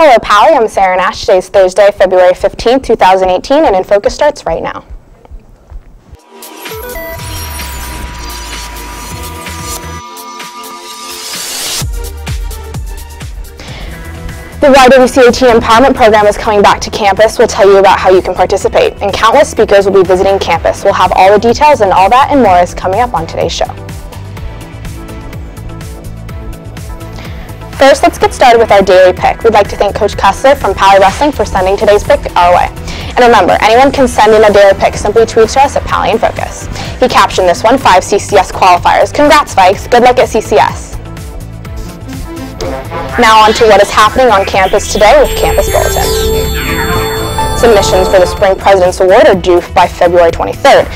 Hello, Pally. I'm Sarah Nash. Today's Thursday, February 15th, 2018, and InFocus starts right now. The YWCAT Empowerment Program is coming back to campus. We'll tell you about how you can participate, and countless speakers will be visiting campus. We'll have all the details, and all that and more is coming up on today's show. First, let's get started with our daily pick. We'd like to thank Coach Kessler from Pally Wrestling for sending today's pick our way. And remember, anyone can send in a daily pick. Simply tweet to us at Pally InFocus. He captioned this one, 5 CCS qualifiers. Congrats, Vikes. Good luck at CCS. Now on to what is happening on campus today with Campus Bulletin. Submissions for the Spring President's Award are due by February 23rd.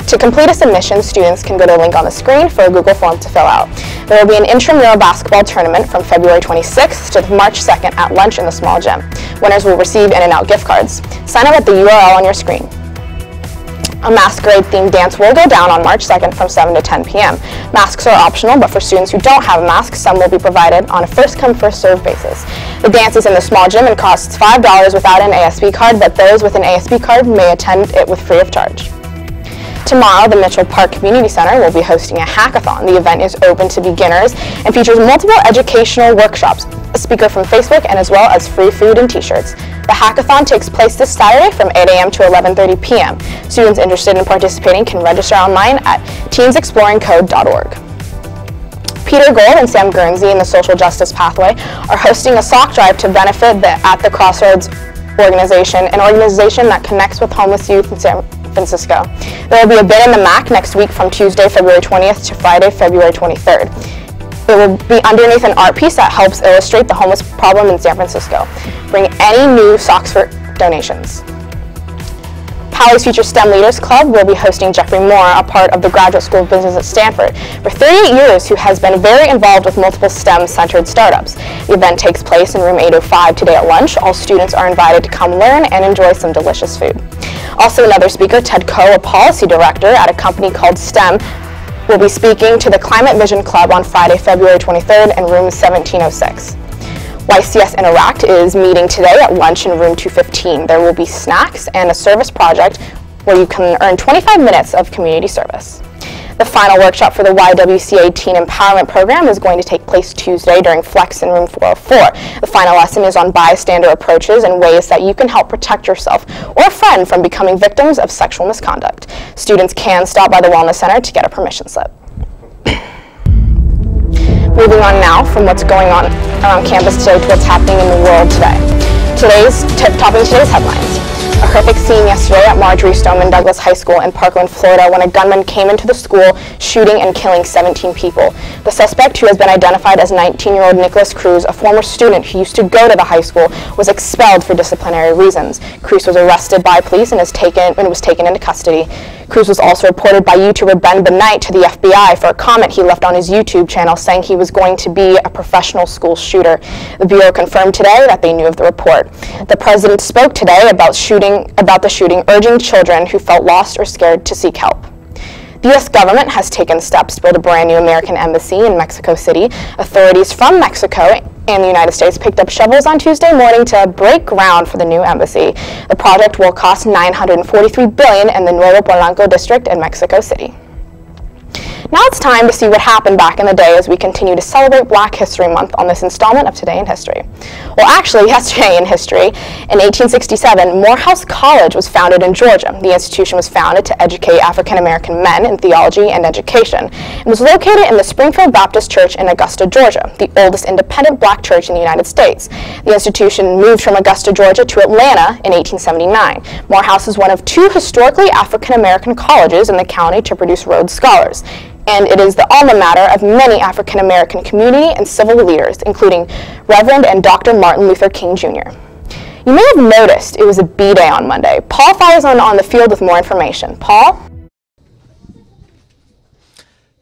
To complete a submission, students can go to the link on the screen for a Google form to fill out. There will be an intramural basketball tournament from February 26th to March 2nd at lunch in the small gym. Winners will receive In-N-Out gift cards. Sign up at the URL on your screen. A masquerade-themed dance will go down on March 2nd from 7 to 10 p.m. Masks are optional, but for students who don't have a mask, some will be provided on a first-come, first-served basis. The dance is in the small gym and costs $5 without an ASB card, but those with an ASB card may attend it with free of charge. Tomorrow, the Mitchell Park Community Center will be hosting a hackathon. The event is open to beginners and features multiple educational workshops, a speaker from Facebook, and as well as free food and t-shirts. The hackathon takes place this Saturday from 8 a.m. to 11:30 p.m. Students interested in participating can register online at teensexploringcode.org. Peter Gold and Sam Guernsey in the Social Justice Pathway are hosting a sock drive to benefit the At the Crossroads organization, an organization that connects with homeless youth in San Francisco. There will be a bid in the MAC next week from Tuesday, February 20th to Friday, February 23rd. It will be underneath an art piece that helps illustrate the homeless problem in San Francisco. Bring any new socks for donations. Pally's Future STEM Leaders Club will be hosting Jeffrey Moore, a part of the Graduate School of Business at Stanford, for 38 years, who has been very involved with multiple STEM-centered startups. The event takes place in room 805 today at lunch. All students are invited to come learn and enjoy some delicious food. Also, another speaker, Ted Coe, a policy director at a company called STEM, will be speaking to the Climate Vision Club on Friday, February 23rd in room 1706. YCS Interact is meeting today at lunch in room 215. There will be snacks and a service project where you can earn 25 minutes of community service. The final workshop for the YWCA Teen Empowerment Program is going to take place Tuesday during Flex in room 404. The final lesson is on bystander approaches and ways that you can help protect yourself or a friend from becoming victims of sexual misconduct. Students can stop by the Wellness Center to get a permission slip. Moving on now from what's going on around campus today to what's happening in the world today. Topping today's headlines. A horrific scene yesterday at Marjorie Stoneman Douglas High School in Parkland, Florida, when a gunman came into the school, shooting and killing 17 people. The suspect, who has been identified as 19-year-old Nicholas Cruz, a former student who used to go to the high school, was expelled for disciplinary reasons. Cruz was arrested by police and was taken into custody. Cruz was also reported by YouTuber Ben Benight to the FBI for a comment he left on his YouTube channel saying he was going to be a professional school shooter. The Bureau confirmed today that they knew of the report. The president spoke today about the shooting, urging children who felt lost or scared to seek help. The U.S. government has taken steps to build a brand new American embassy in Mexico City. Authorities from Mexico and the United States picked up shovels on Tuesday morning to break ground for the new embassy. The project will cost $943 billion in the Nuevo Polanco district in Mexico City. Now it's time to see what happened back in the day as we continue to celebrate Black History Month on this installment of Today in History. Well, actually, yesterday in history, in 1867, Morehouse College was founded in Georgia. The institution was founded to educate African-American men in theology and education. It was located in the Springfield Baptist Church in Augusta, Georgia, the oldest independent Black church in the United States. The institution moved from Augusta, Georgia to Atlanta in 1879. Morehouse is one of 2 historically African-American colleges in the county to produce Rhodes Scholars, and it is the alma mater of many African-American community and civil leaders, including Reverend and Dr. Martin Luther King Jr. You may have noticed it was a B-Day on Monday. Paul fires on the field with more information. Paul?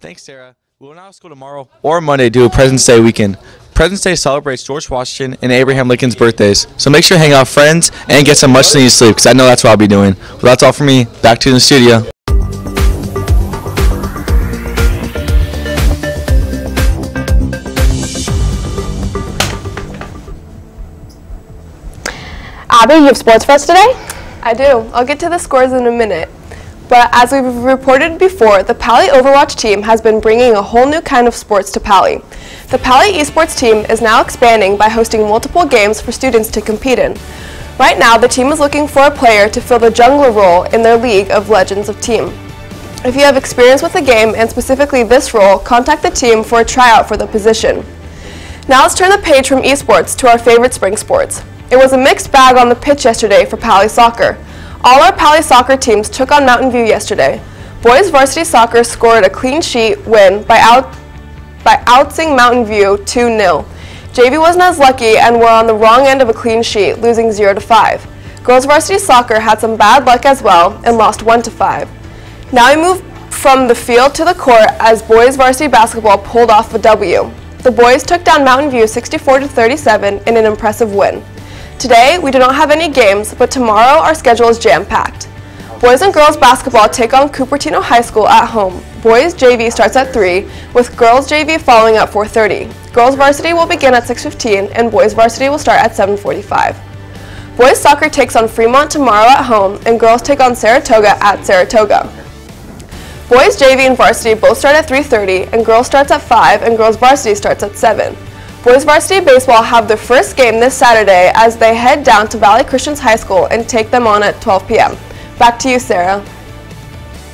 Thanks, Sarah. We will not school tomorrow or Monday due to President's Day weekend. President's Day celebrates George Washington and Abraham Lincoln's birthdays, so make sure to hang out with friends and get some much-needed sleep, because I know that's what I'll be doing. Well, that's all for me. Back to the studio. Abby, you have sports for us today? I do. I'll get to the scores in a minute. But as we've reported before, the Pali Overwatch team has been bringing a whole new kind of sports to Pali. The Pali esports team is now expanding by hosting multiple games for students to compete in. Right now, the team is looking for a player to fill the jungler role in their League of Legends of Team. If you have experience with the game, and specifically this role, contact the team for a tryout for the position. Now let's turn the page from esports to our favorite spring sports. It was a mixed bag on the pitch yesterday for Pali Soccer. All our Pali Soccer teams took on Mountain View yesterday. Boys varsity soccer scored a clean sheet win by outsing Mountain View 2-0. JV wasn't as lucky and were on the wrong end of a clean sheet, losing 0-5. Girls varsity soccer had some bad luck as well and lost 1-5. Now we move from the field to the court as boys varsity basketball pulled off a W. The boys took down Mountain View 64-37 in an impressive win. Today, we do not have any games, but tomorrow our schedule is jam-packed. Boys and girls basketball take on Cupertino High School at home. Boys JV starts at 3, with girls JV following at 4:30. Girls varsity will begin at 6:15, and boys varsity will start at 7:45. Boys soccer takes on Fremont tomorrow at home, and girls take on Saratoga at Saratoga. Boys JV and varsity both start at 3:30, and girls starts at 5, and girls varsity starts at 7. Boys varsity baseball have their first game this Saturday as they head down to Valley Christians High School and take them on at 12 p.m. Back to you, Sarah.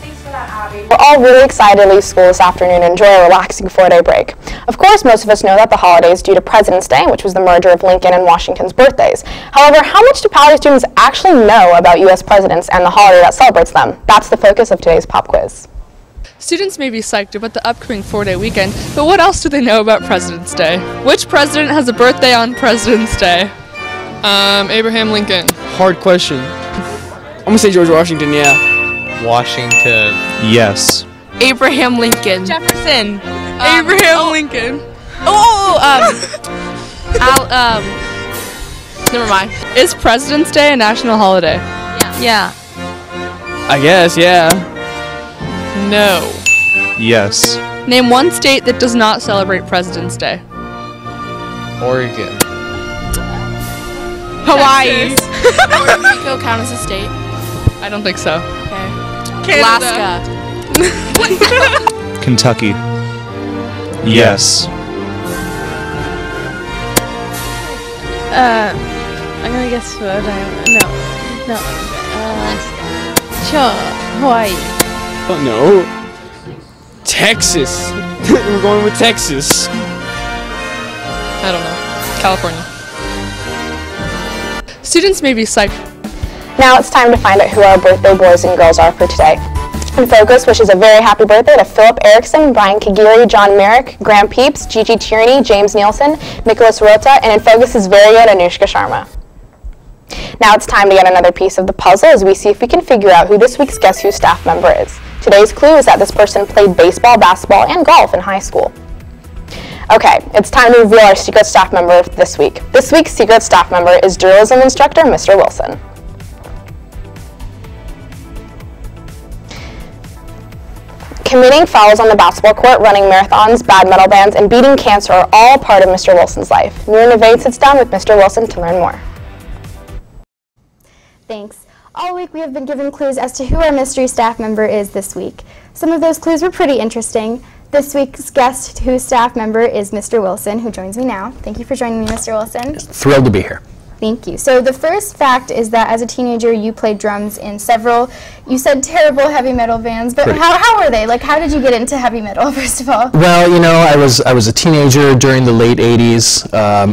Thanks for that, Abby. We're all really excited to leave school this afternoon and enjoy a relaxing 4-day break. Of course, most of us know that the holiday is due to President's Day, which was the merger of Lincoln and Washington's birthdays. However, how much do Pali students actually know about U.S. presidents and the holiday that celebrates them? That's the focus of today's pop quiz. Students may be psyched about the upcoming 4-day weekend, but what else do they know about President's Day? Which president has a birthday on President's Day? Abraham Lincoln. Hard question. I'm gonna say George Washington, yeah. Washington. Yes. Abraham Lincoln. Jefferson. Abraham Lincoln. Never mind. Is President's Day a national holiday? Yeah. I guess, yeah. No. Yes. Name one state that does not celebrate President's Day. Oregon. Hawaii. Puerto Rico count as a state? I don't think so. Okay. Alaska. Kentucky. Yes. I'm gonna guess Rhode Island. No. Sure. Hawaii. Oh no. Texas. We're going with Texas. I don't know. California. Students may be psyched. Now it's time to find out who our birthday boys and girls are for today. InFocus wishes a very happy birthday to Philip Erickson, Brian Kagiri, John Merrick, Graham Peeps, Gigi Tierney, James Nielsen, Nicholas Rota, and InFocus's very own Anushka Sharma. Now it's time to get another piece of the puzzle as we see if we can figure out who this week's Guess Who staff member is. Today's clue is that this person played baseball, basketball, and golf in high school. Okay, it's time to reveal our secret staff member this week. This week's secret staff member is journalism instructor Mr. Wilson. Committing fouls on the basketball court, running marathons, bad metal bands, and beating cancer are all part of Mr. Wilson's life. Noor Navaid sits down with Mr. Wilson to learn more. Thanks. All week we have been given clues as to who our mystery staff member is this week. Some of those clues were pretty interesting. This week's Guess Who staff member is Mr. Wilson, who joins me now. Thank you for joining me, Mr. Wilson. Thrilled to be here. Thank you. So the first fact is that as a teenager you played drums in several, you said terrible heavy metal bands, but how were they? Like, how did you get into heavy metal, first of all? Well, you know, I was a teenager during the late 80s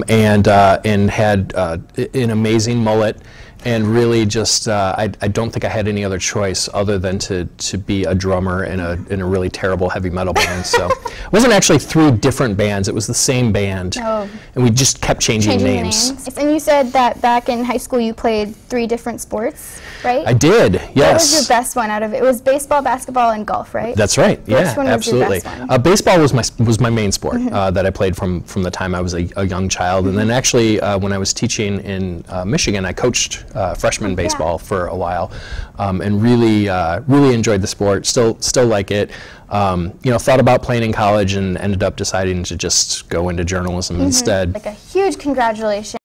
and had an amazing mullet. And really just, I don't think I had any other choice other than to be a drummer in a really terrible heavy metal band. So it wasn't actually 3 different bands, it was the same band. Oh. And we just kept changing names. And you said that back in high school you played 3 different sports, right? I did, yes. What was your best one out of it? It was baseball, basketball, and golf, right? That's right, yeah, Which one absolutely. was your best one? Baseball was my main sport that I played from the time I was a young child. And then actually when I was teaching in Michigan, I coached freshman baseball for a while, and really enjoyed the sport. Still like it. You know, thought about playing in college and ended up deciding to just go into journalism instead. Like a huge congratulations.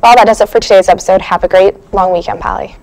Well, that does it for today's episode. Have a great long weekend, Pally.